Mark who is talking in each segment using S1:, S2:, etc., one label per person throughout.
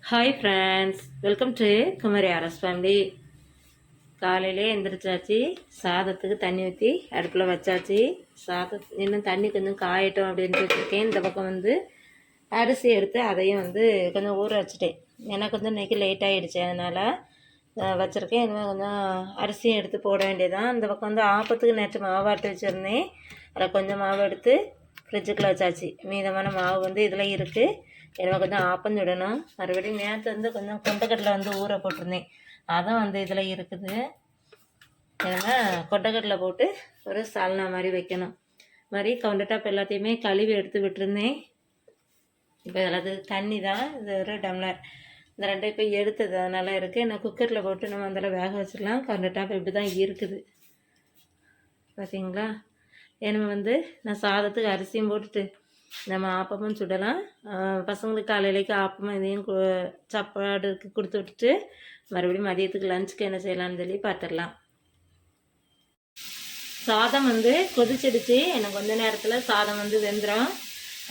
S1: Hi friends, welcome to Kumari Aras family. காலையிலே எந்திரிச்சாச்சு, சாதத்துக்கு தண்ணி ஊற்றி அடுப்பில் வச்சாச்சு. இன்னும் தண்ணி கொஞ்சம் காயட்டும் அப்படின்ட்டு வச்சுருக்கேன். இந்த பக்கம் அரிசி எடுத்து அதையும் கொஞ்சம் ஊற வச்சுட்டேன். ஏன்னா கொஞ்சம் இன்றைக்கி லேட் ஆகிடுச்சு, அதனால் வச்சுருக்கேன். இன்னும் கொஞ்சம் அரிசியும் எடுத்து போட வேண்டியதான். இந்த பக்கம் ஆப்பத்துக்கு நேற்று மாவாட்டு வச்சுருந்தேன். அதில் கொஞ்சம் மாவு எடுத்து ஃப்ரிட்ஜுக்குள்ளே வச்சாச்சு. மீதமான மாவு இதில் இருக்குது. எனக்கு கொஞ்சம் ஆப்பஞ்சுடணும். மறுபடியும் நேற்று கொஞ்சம் கொண்டக்கடலை ஊற போட்டிருந்தேன். அதுவும் இதில் இருக்குது. ஏன்னா கொண்டக்கடலை போட்டு ஒரு சால்னா மாதிரி வைக்கணும். மாதிரி கவுண்டர் டாப் எல்லாத்தையுமே கழுவி எடுத்து விட்டுருந்தேன். இப்போ அது தண்ணி தான், இது ஒரு டம்ளர். இந்த ரெண்டை இப்போ எடுத்தது அதனால இருக்குது. நான் குக்கரில் போட்டு நம்ம அதில் வேக வச்சிடலாம். கவுண்டர் டாப் இப்படி தான் இருக்குது, பார்த்தீங்களா? ஏன்னா நான் சாதத்துக்கு அரிசியும் போட்டுட்டு நம்ம ஆப்பமும் சுடலாம். பசங்களுக்கு காலையிலேக்கு ஆப்பமும் இதையும் சாப்பாடுக்கு கொடுத்து விட்டுட்டு மறுபடியும் மதியத்துக்கு லஞ்சுக்கு என்ன செய்யலாம்னு சொல்லி பார்த்துடலாம். சாதம் கொதிச்சிடுச்சு. எனக்கு கொஞ்ச நேரத்தில் சாதம் வெந்துடும்.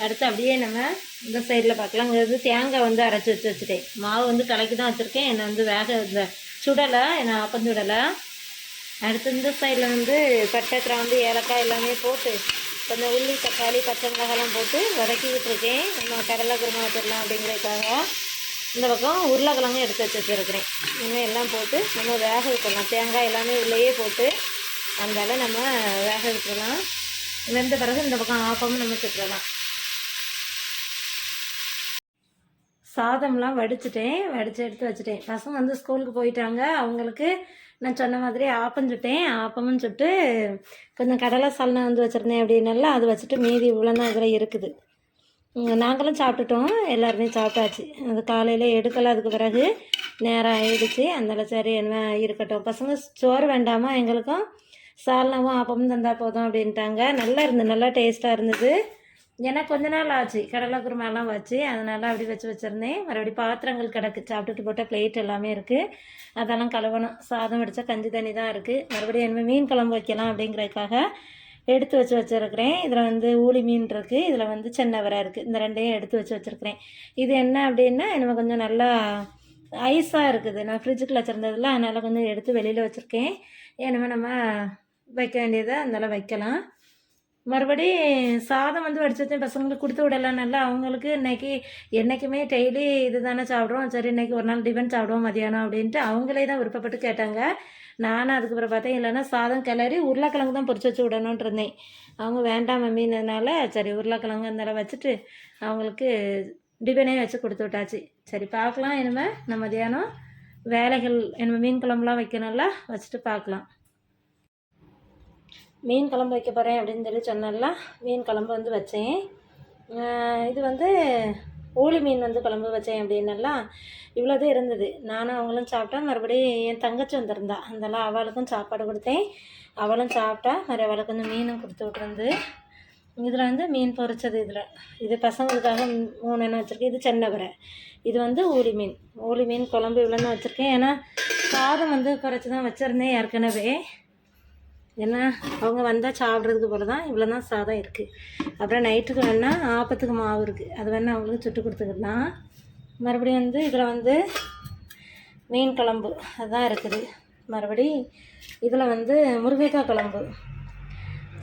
S1: அடுத்து அப்படியே நம்ம இந்த சைடில் பார்க்கலாம். தேங்காய் அரைச்சி வச்சுட்டேன். மாவு கலக்கி தான் வச்சுருக்கேன். என்னை வேக சுடலை, என்னை ஆப்பம் சுடலை. அடுத்து இந்த சைடில் பட்டை, கிராம்பு, ஏலக்காய் எல்லாமே போட்டு கொஞ்சம் உள்ளி, தக்காளி, பச்சை மிளகாலாம் போட்டு வதக்கிக்கிட்டு இருக்கேன். நம்ம கடலை குருமா வச்சிடலாம் அப்படிங்கிறதுக்காக. இந்த பக்கம் உருளைக்கிழங்கும் எடுத்து வச்சுருக்கிறேன். இனிமேல் எல்லாம் போட்டு நம்ம வேக விட்டுடலாம். தேங்காய் எல்லாமே உள்ளேயே போட்டு அதனால் நம்ம வேக விட்டுடலாம். வெந்த பிறகு இந்த பக்கம் ஆப்பமும் நம்ம சுட்டுடலாம். சாதம்லாம் வடிச்சிட்டேன், வடித்து எடுத்து வச்சுட்டேன். பசங்க ஸ்கூலுக்கு போயிட்டாங்க. அவங்களுக்கு நான் சொன்ன மாதிரி ஆப்பம் சுட்டேன். ஆப்பமும் சுட்டு கொஞ்சம் கடலை சால்னா வச்சுருந்தேன். அப்படின்னால அது வச்சுட்டு மீதி இவ்வளோதான் இதில் இருக்குது. நாங்களும் சாப்பிட்டுட்டோம், எல்லாருமே சாப்பிட்டாச்சு. அது காலையில் எடுக்கலை. அதுக்கு பிறகு நேரம் ஆகிடுச்சு. அதனால் சரி என்ன இருக்கட்டும், பசங்க சோறு வேண்டாமா, எங்களுக்கும் சால்னாவும் ஆப்பமும் தந்தால் போதும் அப்படின்ட்டாங்க. நல்லா இருந்தது, நல்லா டேஸ்ட்டாக இருந்தது. ஏன்னா கொஞ்ச நாள் ஆச்சு கடலை குருமாலாம் வச்சு, அதனால் அப்படி வச்சுருந்தேன். மறுபடியும் பாத்திரங்கள் கிடக்கு, சாப்பிட்டுட்டு போட்ட பிளேட் எல்லாமே இருக்குது. அதெல்லாம் கழுவணும். சாதம் வடித்தா கஞ்சி தண்ணி தான் இருக்குது. மறுபடியும் என்ன மீன் குழம்பு வைக்கலாம் அப்படிங்கிறதுக்காக எடுத்து வச்சுருக்கிறேன். இதில் ஊளி மீன் இருக்குது, இதில் சென்னவரை இருக்குது. இந்த ரெண்டையும் எடுத்து வச்சுருக்கிறேன். இது என்ன அப்படின்னா நம்ம கொஞ்சம் நல்லா ஐஸாக இருக்குது. நான் ஃப்ரிட்ஜுக்குள்ளே வச்சுருந்ததில்ல, அதனால் கொஞ்சம் எடுத்து வெளியில் வச்சுருக்கேன். ஏன்னா நம்ம வைக்க வேண்டியதை அதனால் வைக்கலாம். மறுபடி சாதம் வடிச்சு வச்சேன். பசங்களுக்கு கொடுத்து விடலாம். நல்லா அவங்களுக்கு என்றைக்குமே டெய்லி இது தானே சாப்பிட்றோம், சரி இன்றைக்கி ஒரு நாள் டிஃபன் சாப்பிடுவோம் மதியானம் அப்படின்ட்டு அவங்களே தான் விருப்பப்பட்டு கேட்டாங்க. நானும் அதுக்கப்புறம் பார்த்தேன், இல்லைன்னா சாதம் கிளறி உருளைக்கிழங்கு தான் பொரிச்சு வச்சு விடணுன்ட்டு இருந்தேன். அவங்க வேண்டாம் மம்மின்றதுனால சரி உருளைக்கிழங்கு இருந்தாலும் வச்சுட்டு அவங்களுக்கு டிஃபனே வச்சு கொடுத்து விட்டாச்சு. சரி பார்க்கலாம், இனிமேல் நான் மதியானம் வேலைகள் என்ன மீன் குழம்புலாம் வைக்கணும்ல, வச்சுட்டு பார்க்கலாம். மீன் குழம்பு வைக்க போகிறேன் அப்படின்னு சொல்லி சொன்னால மீன் குழம்பு வச்சேன். இது ஊளி மீன் குழம்பு வச்சேன் அப்படின்னலாம். இவ்வளோதான் இருந்தது. நானும் அவங்களும் சாப்பிட்டேன். மறுபடியும் என் தங்கச்சி வந்திருந்தா, அதெல்லாம் அவளுக்கும் சாப்பாடு கொடுத்தேன். அவளும் சாப்பிட்டா. மறுபடியும் அவளுக்கு மீனும் கொடுத்து விட்ருந்து. இதில் மீன் பொரிச்சது. இது பசங்களுக்காக 3 எண்ணெய் வச்சுருக்கேன். இது சென்னவரை. இது ஊளி மீன். ஊளி மீன் குழம்பு இவ்வளோன்னு வச்சுருக்கேன். ஏன்னா சாதம் குறைச்சி தான் வச்சுருந்தேன் ஏற்கனவே. ஏன்னா அவங்க வந்தால் சாப்பிட்றதுக்கு போல தான் இவ்வளோ தான் சாதம் இருக்குது. அப்புறம் நைட்டுக்கு வேணால் ஆப்பத்துக்கு மாவு இருக்குது, அது வேணால் அவங்களுக்கு சுட்டு கொடுத்துக்கலாம். மறுபடியும் இதில் மீன் குழம்பு அதுதான் இருக்குது. மறுபடி இதில் முருங்கைக்காய் குழம்பு.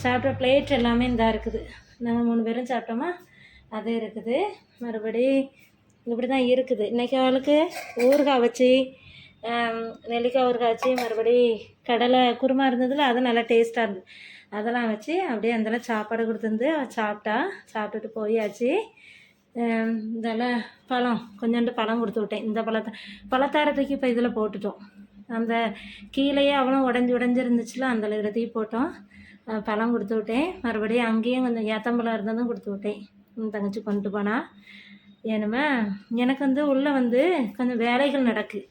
S1: சாப்பிட்ட பிளேட் எல்லாமே இதாக இருக்குது. நாங்கள் 3 பேரும் சாப்பிட்டோமா, அது இருக்குது. மறுபடி இப்படி தான் இருக்குது. இன்றைக்கி அவளுக்கு ஊறுகாய் வச்சு நெல்லிக்காய் ஊறுகாய் வச்சு, மறுபடி கடலை குருமா இருந்ததில் அது நல்லா டேஸ்ட்டாக இருந்தது. அதெல்லாம் வச்சு அப்படியே அதெல்லாம் சாப்பாடு கொடுத்துருந்து சாப்பிட்டா. சாப்பிட்டுட்டு போயாச்சு. இதெல்லாம் பழம் கொஞ்சோண்டு பழம் கொடுத்து விட்டேன். இந்த பழத்தாரத்துக்கு இப்போ இதில் போட்டுட்டோம். அந்த கீழேயே அவளும் உடஞ்சிருந்துச்சுல, அந்த தூக்கி போட்டோம். பழம் கொடுத்து விட்டேன். மறுபடியும் அங்கேயும் கொஞ்சம் ஏத்தம்பழம் இருந்ததும் கொடுத்து விட்டேன். தங்கச்சி கொண்டு போனால். ஏனுமே எனக்கு உள்ளே கொஞ்சம் வேலைகள் நடக்கு.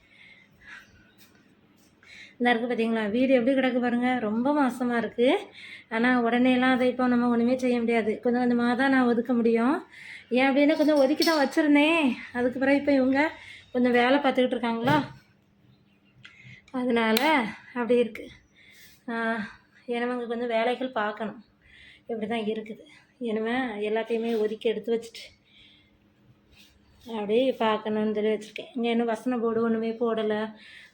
S1: இந்த இருக்குது பார்த்தீங்களா, வீடு எப்படி கிடக்கு பாருங்கள், ரொம்ப மோசமாக இருக்குது. ஆனால் உடனேலாம் அதை இப்போ நம்ம ஒன்றுமே செய்ய முடியாது. கொஞ்சம் கொஞ்சமாக தான் நான் ஒதுக்க முடியும். ஏன் அப்படின்னா கொஞ்சம் ஒதுக்கி தான் வச்சுருந்தேன். அதுக்கு பிறகு இப்போ இவங்க கொஞ்சம் வேலை பார்த்துக்கிட்டு இருக்காங்களா, அதனால் அப்படி இருக்குது. ஏன்னா கொஞ்சம் வேலைகள் பார்க்கணும். இப்படி தான் இருக்குது. இனிமே எல்லாத்தையுமே ஒதுக்கி எடுத்து வச்சுட்டு அப்படி பார்க்கணுன்னு சொல்லி வச்சுருக்கேன். இங்கே இன்னும் வசன போர்டு ஒன்றுமே போடலை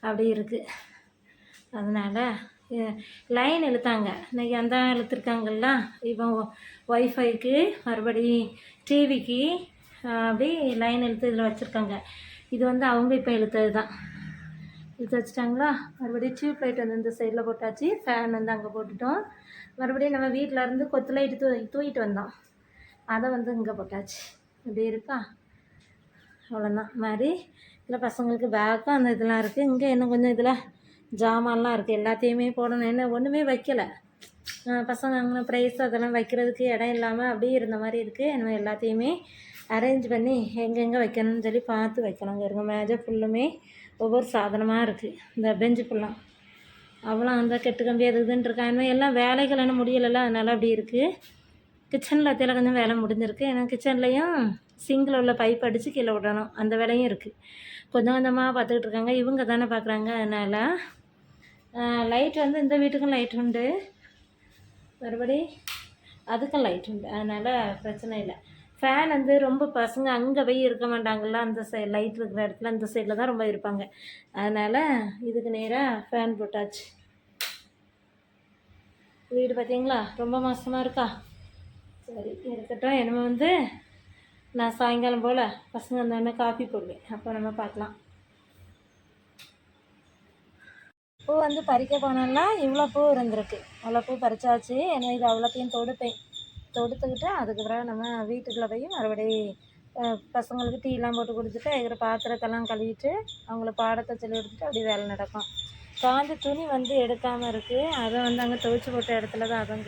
S1: அப்படி இருக்குது. அதனால் லைன் இழுத்தாங்க இன்றைக்கி அந்த இழுத்துருக்காங்கல்ல. இப்போ ஒய்ஃபைக்கு மறுபடி டிவிக்கு அப்படி லைன் இழுத்து இதில் வச்சுருக்காங்க. இது வந்து அவங்க இப்போ இழுத்தது தான். இழுத்து வச்சுட்டாங்களா. மறுபடியும் டியூப் லைட் வந்து இந்த சைடில் போட்டாச்சு. ஃபேன் வந்து அங்கே போட்டுட்டோம். மறுபடியும் நம்ம வீட்டில் இருந்து கொத்து லைட்டு தூக்கிட்டு வந்தோம், அதை வந்து இங்கே போட்டாச்சு. இப்படி இருக்கா. அவ்வளோதான். மாதிரி இதில் பசங்களுக்கு பேக்கும் அந்த இதெல்லாம் இருக்குது. இங்கே இன்னும் கொஞ்சம் இதில் ஜாமான்லாம் இருக்குது. எல்லாத்தையுமே போடணும். என்ன ஒன்றுமே வைக்கலை. பசங்க அங்கே ப்ரைஸ் அதெல்லாம் வைக்கிறதுக்கு இடம் இல்லாமல் அப்படியே இருந்த மாதிரி இருக்குது. நம்ம எல்லாத்தையுமே அரேஞ்ச் பண்ணி எங்கெங்கே வைக்கணும்னு சொல்லி பார்த்து வைக்கணுங்க. இருங்க மேஜை ஃபுல்லுமே ஒவ்வொரு சாதனமாக இருக்குது. இந்த பெஞ்சு ஃபுல்லாக அவ்வளோ அந்த கெட்டு கம்பி அது இதுன்னு இருக்காங்க. எல்லாம் வேலைகள் என்ன முடியலைல்ல, அதனால் அப்படி இருக்குது. கிச்சனில் அத்தையில் கொஞ்சம் வேலை முடிஞ்சிருக்கு. ஏன்னா கிச்சன்லேயும் சிங்கில் உள்ள பைப் அடித்து கீழே விடணும், அந்த வேலையும் இருக்குது. கொஞ்சம் கொஞ்சமாக பார்த்துக்கிட்டு இருக்காங்க. இவங்க தானே பார்க்குறாங்க. அதனால் லைட் வந்து இந்த வீட்டுக்கும் லைட் உண்டு, மறுபடி அதுக்கும் லைட் உண்டு. அதனால் பிரச்சனை இல்லை. ஃபேன் வந்து ரொம்ப பசங்க அங்கே போய் இருக்க மாட்டாங்கள்ல, அந்த சைடு லைட் இருக்கிற இடத்துல அந்த சைடில் தான் ரொம்ப இருப்பாங்க. அதனால் இதுக்கு நேராக ஃபேன் போட்டாச்சு. வீடு பார்த்தீங்களா ரொம்ப மோசமாக இருக்கா. சரி இருக்கட்டும். என்னமோ வந்து நான் சாயங்காலம் போல் பசங்க வந்தோடனே காஃபி போடுவேன், அப்போ நம்ம பார்க்கலாம். பூ வந்து பறிக்க போனோம்னா இவ்வளோ பூ இருந்திருக்கு. அவ்வளோ பூ பறிச்சாச்சு. ஏன்னா இது அவ்வளோத்தையும் தொடுத்துக்கிட்டு அதுக்கு பிறகு நம்ம வீட்டுக்குள்ளே போய் மறுபடி பசங்களுக்கு டீலாம் போட்டு கொடுத்துட்டு இருக்கிற பாத்திரத்தெல்லாம் கழுவிட்டு அவங்கள பாடத்தை சொல்லி கொடுத்துட்டு அப்படி வேலை நடக்கும். காஞ்ச துணி வந்து எடுக்காமல் இருக்குது. அதை வந்து அங்கே துவைச்சி போட்ட இடத்துல தான் அதுவும்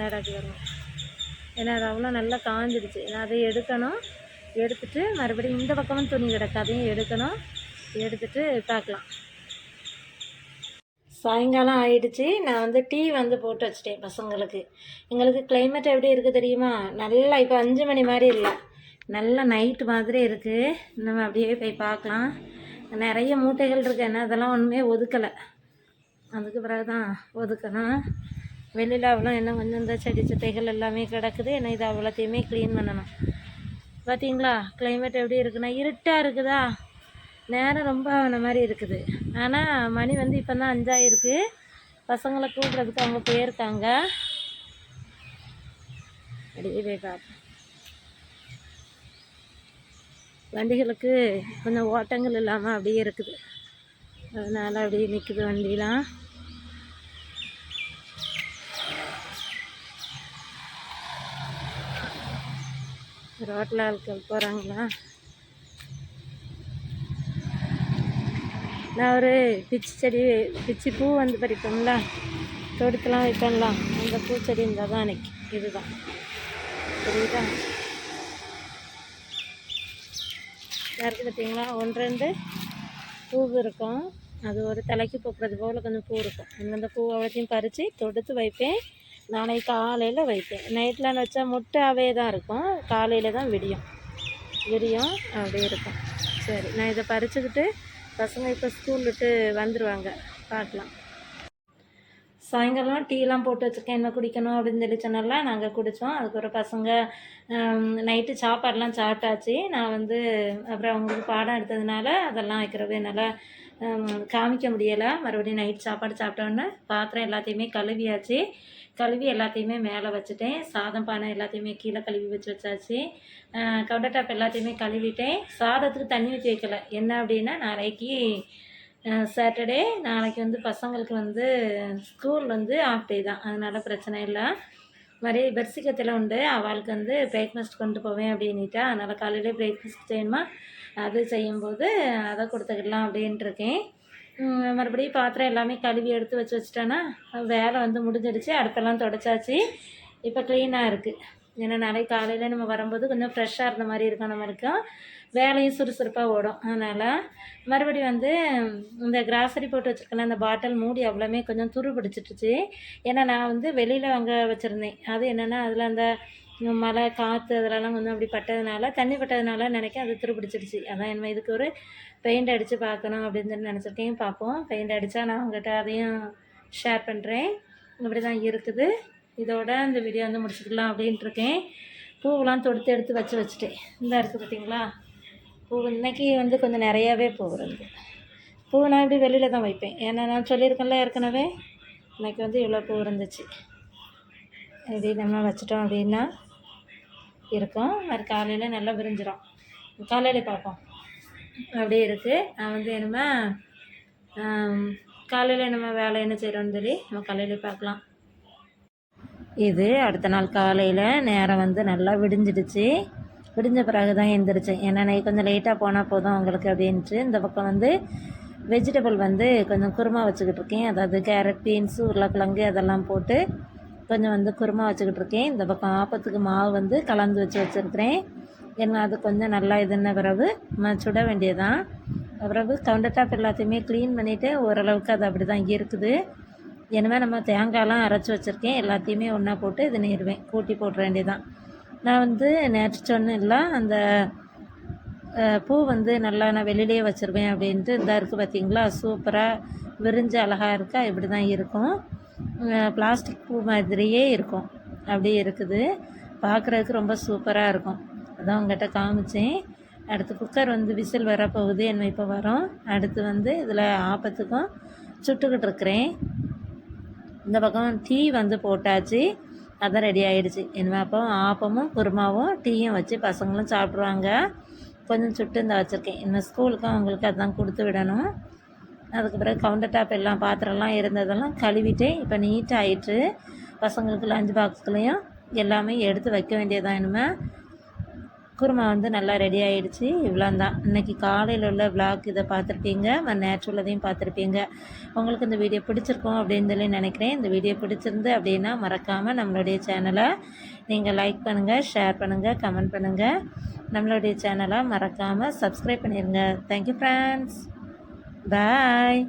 S1: நடக்கு வரும். ஏன்னா அது அவ்வளோ நல்லா காஞ்சிடுச்சு. அதை எடுக்கணும். எடுத்துகிட்டு மறுபடியும் இந்த பக்கமும் துணி கிடக்கு, அதையும் எடுக்கணும். எடுத்துகிட்டு பார்க்கலாம். சாயங்காலம் ஆகிடுச்சு. நான் வந்து டீ வந்து போட்டு வச்சிட்டேன் பசங்களுக்கு. எங்களுக்கு கிளைமேட் எப்படி இருக்குது தெரியுமா. நல்லா இப்போ 5 மணி மாதிரி இல்லை, நல்லா நைட்டு மாதிரி இருக்குது. நம்ம அப்படியே போய் பார்க்கலாம். நிறைய மூட்டைகள் இருக்குது. என்ன அதெல்லாம் ஒன்றுமே ஒதுக்கலை, அதுக்கு பிறகு தான் ஒதுக்கணும். வெளியில் அவ்வளோ இன்னும் கொஞ்சம் இந்த செடி சட்டைகள் எல்லாமே கிடக்குது. ஏன்னா இது அவ்வளோத்தையுமே க்ளீன் பண்ணணும். பார்த்தீங்களா கிளைமேட் எப்படி இருக்குன்னா இருட்டாக இருக்குதா. நேரம் ரொம்ப ஆன மாதிரி இருக்குது. ஆனால் மணி வந்து இப்போ தான் 5 ஆகிருக்கு. பசங்களை கூப்பிட்றதுக்கு அவங்க போயிருக்காங்க. அப்படியே போய் பார்ப்போம். வண்டிகளுக்கு கொஞ்சம் ஓட்டங்கள் இல்லாமல் அப்படியே இருக்குது, அதனால் அப்படியே நிற்குது வண்டிலாம். ரோட்டில் ஆட்கள் போகிறாங்களா. நான் ஒரு பிச்சி பூ வந்து பறிப்போம்ல, தொடுத்துலாம் வைப்பேன்லாம், அந்த பூச்செடி இருந்தால் தான் அன்னைக்கு. இதுதான் புரியுதா. யாருக்கு பார்த்தீங்களா 1-2 பூ இருக்கும். அது ஒரு தலைக்கு பூக்கிறது போல் கொஞ்சம் பூ இருக்கும். அந்த பூ அவ்வளோத்தையும் பறித்து தொடுத்து வைப்பேன். நாளைக்கு காலையில் வைப்பேன். நைட்டில் வச்சா முட்டாவே தான் இருக்கும், காலையில் தான் விடியும் அப்படி இருக்கும். சரி நான் இதை பறிச்சுக்கிட்டு பசங்க இப்போ ஸ்கூல் விட்டு வந்துடுவாங்க, பார்க்கலாம். சாயங்காலம் டீலாம் போட்டு வச்சுருக்கேன். என்ன குடிக்கணும் அப்படின்னு சொல்லி சொன்னால நாங்கள் குடித்தோம். அதுக்கப்புறம் பசங்க நைட்டு சாப்பாடெலாம் சாப்பிட்டாச்சு. நான் வந்து அப்புறம் அவங்களுக்கு பாடம் எடுத்ததுனால அதெல்லாம் வைக்கிறது என்னால் காமிக்க முடியலை. மறுபடியும் நைட் சாப்பாடு சாப்பிட்டோன்னே பாத்திரம் எல்லாத்தையுமே கழுவி எல்லாத்தையுமே மேலே வச்சுட்டேன். சாதம் பானை எல்லாத்தையுமே கீழே கழுவி வச்சாச்சு. கவுண்டர் டாப் எல்லாத்தையுமே கழுவிட்டேன். சாதத்துக்கு தண்ணி ஊற்றி வைக்கலை. என்ன அப்படின்னா நாளைக்கு சாட்டர்டே, நாளைக்கு வந்து பசங்களுக்கு வந்து ஸ்கூல் வந்து ஆஃப் டே தான், அதனால் பிரச்சனை இல்லை. மாதிரி பெர்சிக்கத்தில் உண்டு, அவளுக்கு வந்து பிரேக்ஃபாஸ்ட் கொண்டு போவேன் அப்படின்ட்டா. அதனால் காலையிலே பிரேக்ஃபாஸ்ட் செய்யணுமா, அது செய்யும்போது அதை கொடுத்துக்கிடலாம் அப்படின்ட்டுருக்கேன். மறுபடியும் பாத்திரம் எல்லாமே கழுவி எடுத்து வச்சுட்டேன்னா வேலை வந்து முடிஞ்சிடுச்சு. அடுப்பெல்லாம் துடைச்சாச்சு. இப்போ க்ளீனாக இருக்குது. ஏன்னா நாளைக்கு காலையில் நம்ம வரும்போது கொஞ்சம் ஃப்ரெஷ்ஷாக இருந்த மாதிரி இருக்கும், நம்மளுக்கும் வேலையும் சுறுசுறுப்பாக ஓடும். அதனால் மறுபடியும் வந்து இந்த கிராசரி போட்டு வச்சுருக்கேன், அந்த பாட்டில் மூடி அவ்வளோமே கொஞ்சம் துரு பிடிச்சிட்டுச்சு. ஏன்னா நான் வந்து வெளியில் அங்கே வச்சுருந்தேன். அது என்னென்னா அதில் அந்த மழை காற்று அதிலலாம் கொஞ்சம் அப்படி பட்டதுனால, தண்ணி பட்டதுனால நினைக்க அது துரு பிடிச்சிடுச்சு. அதான் என்ன இதுக்கு ஒரு பெயிண்ட் அடித்து பார்க்கணும் அப்படின்னு சொல்லி நினச்சிருக்கேன். பார்ப்போம், பெயிண்ட் அடித்தா நான் உங்கள்கிட்ட அதையும் ஷேர் பண்ணுறேன். இப்படி தான் இருக்குது. இதோட இந்த வீடியோ வந்து முடிச்சுக்கலாம் அப்படின்ட்டுருக்கேன். பூவெலாம் தொடுத்து எடுத்து வச்சுட்டேன். இந்த இருக்குது பார்த்தீங்களா பூ. இன்றைக்கி வந்து கொஞ்சம் நிறையாவே பூ வருது. பூ நான் இப்படி வெளியில் தான் வைப்பேன், ஏன்னா நான் சொல்லியிருக்கேன்ல ஏற்கனவே. இன்றைக்கி வந்து இவ்வளோ பூ இருந்துச்சு. இப்படி நம்ம வச்சிட்டோம் அப்படின்னா இருக்கும். அது காலையில் நல்லா விரிஞ்சிடும். காலையில் பார்ப்போம். அப்படியே இருக்குது. நான் வந்து என்னமா காலையில் நம்ம வேலை என்ன செய்கிறோன்னு சொல்லி நம்ம காலையில் பார்க்கலாம். இது அடுத்த நாள் காலையில் நேரம் வந்து நல்லா விடிஞ்சிடுச்சு. விடிஞ்ச பிறகு தான் எழுந்திரிச்சேன், ஏன்னா நான் கொஞ்சம் லேட்டாக போனால் போதும் அவங்களுக்கு அப்படின்ட்டு. இந்த பக்கம் வந்து வெஜிடபிள் வந்து கொஞ்சம் குருமா வச்சுக்கிட்டு இருக்கேன். அதாவது கேரட், பீன்ஸு, உருளைக்கிழங்கு அதெல்லாம் போட்டு கொஞ்சம் வந்து குருமா வச்சுக்கிட்டு இருக்கேன். இந்த பக்கம் ஆப்பத்துக்கு மாவு வந்து கலந்து வச்சுருக்கிறேன். ஏன்னா அது கொஞ்சம் நல்லா இதுன்ன பிறகு சுட வேண்டியதான். பிறகு கவுண்டர் டாப் எல்லாத்தையுமே க்ளீன் பண்ணிவிட்டு ஓரளவுக்கு அது அப்படி தான் இருக்குது. இனிமேல் நம்ம தேங்காயெலாம் அரைச்சி வச்சுருக்கேன், எல்லாத்தையுமே ஒன்றா போட்டு இது நேருவேன், கூட்டி போட்டுற வேண்டியதான். நான் வந்து நேற்று சொன்னேன் இல்லை, அந்த பூ வந்து நல்லா நான் வெளியிலே வச்சுருவேன் அப்படின்ட்டு. இந்த இருக்குது பார்த்திங்களா, சூப்பராக விரிஞ்சு அழகாக இருக்கா. இப்படி தான் இருக்கும். பிளாஸ்டிக் பூ மாதிரியே இருக்கும். அப்படியே இருக்குது, பார்க்குறதுக்கு ரொம்ப சூப்பராக இருக்கும். அதான் உங்கள்கிட்ட காமிச்சேன். அடுத்து குக்கர் வந்து விசில் வரப்போகுது, என்ன இப்போ வரும். அடுத்து வந்து இதில் ஆப்பத்துக்கும் சுட்டுக்கிட்டு இருக்கிறேன். இந்த பக்கம் டீ வந்து போட்டாச்சு, அதான் ரெடி ஆகிடுச்சு. என்ன அப்போ ஆப்பமும் குருமாவும் டீயும் வச்சு பசங்களும் சாப்பிட்ருவாங்க. கொஞ்சம் சுட்டு இந்த வச்சுருக்கேன். இன்னும் ஸ்கூலுக்கும் அவங்களுக்கு அதான் கொடுத்து விடணும். அதுக்கு பிறகு கவுண்டர் டாப் எல்லாம் பாத்திரம்லாம் இருந்ததெல்லாம் கழுவிட்டேன். இப்போ நீட்டாக ஆகிட்டு பசங்களுக்கு லஞ்ச் பாக்ஸ்குள்ளேயும் எல்லாமே எடுத்து வைக்க வேண்டியதான். இனிமேல் குருமா வந்து நல்லா ரெடி ஆகிடுச்சு. இவ்வளோ தான் இன்றைக்கி காலையில் உள்ள விளாக். இதை பார்த்துருப்பீங்க, நேச்சுரலதையும் பார்த்துருப்பீங்க. உங்களுக்கு இந்த வீடியோ பிடிச்சிருக்கோம் அப்படின்னு சொல்லி நினைக்கிறேன். இந்த வீடியோ பிடிச்சிருந்து அப்படின்னா மறக்காமல் நம்மளுடைய சேனலை நீங்கள் லைக் பண்ணுங்கள், ஷேர் பண்ணுங்கள், கமெண்ட் பண்ணுங்கள். நம்மளுடைய சேனலை மறக்காமல் சப்ஸ்கிரைப் பண்ணிடுங்க. தேங்க்யூ ஃப்ரெண்ட்ஸ், பாய்.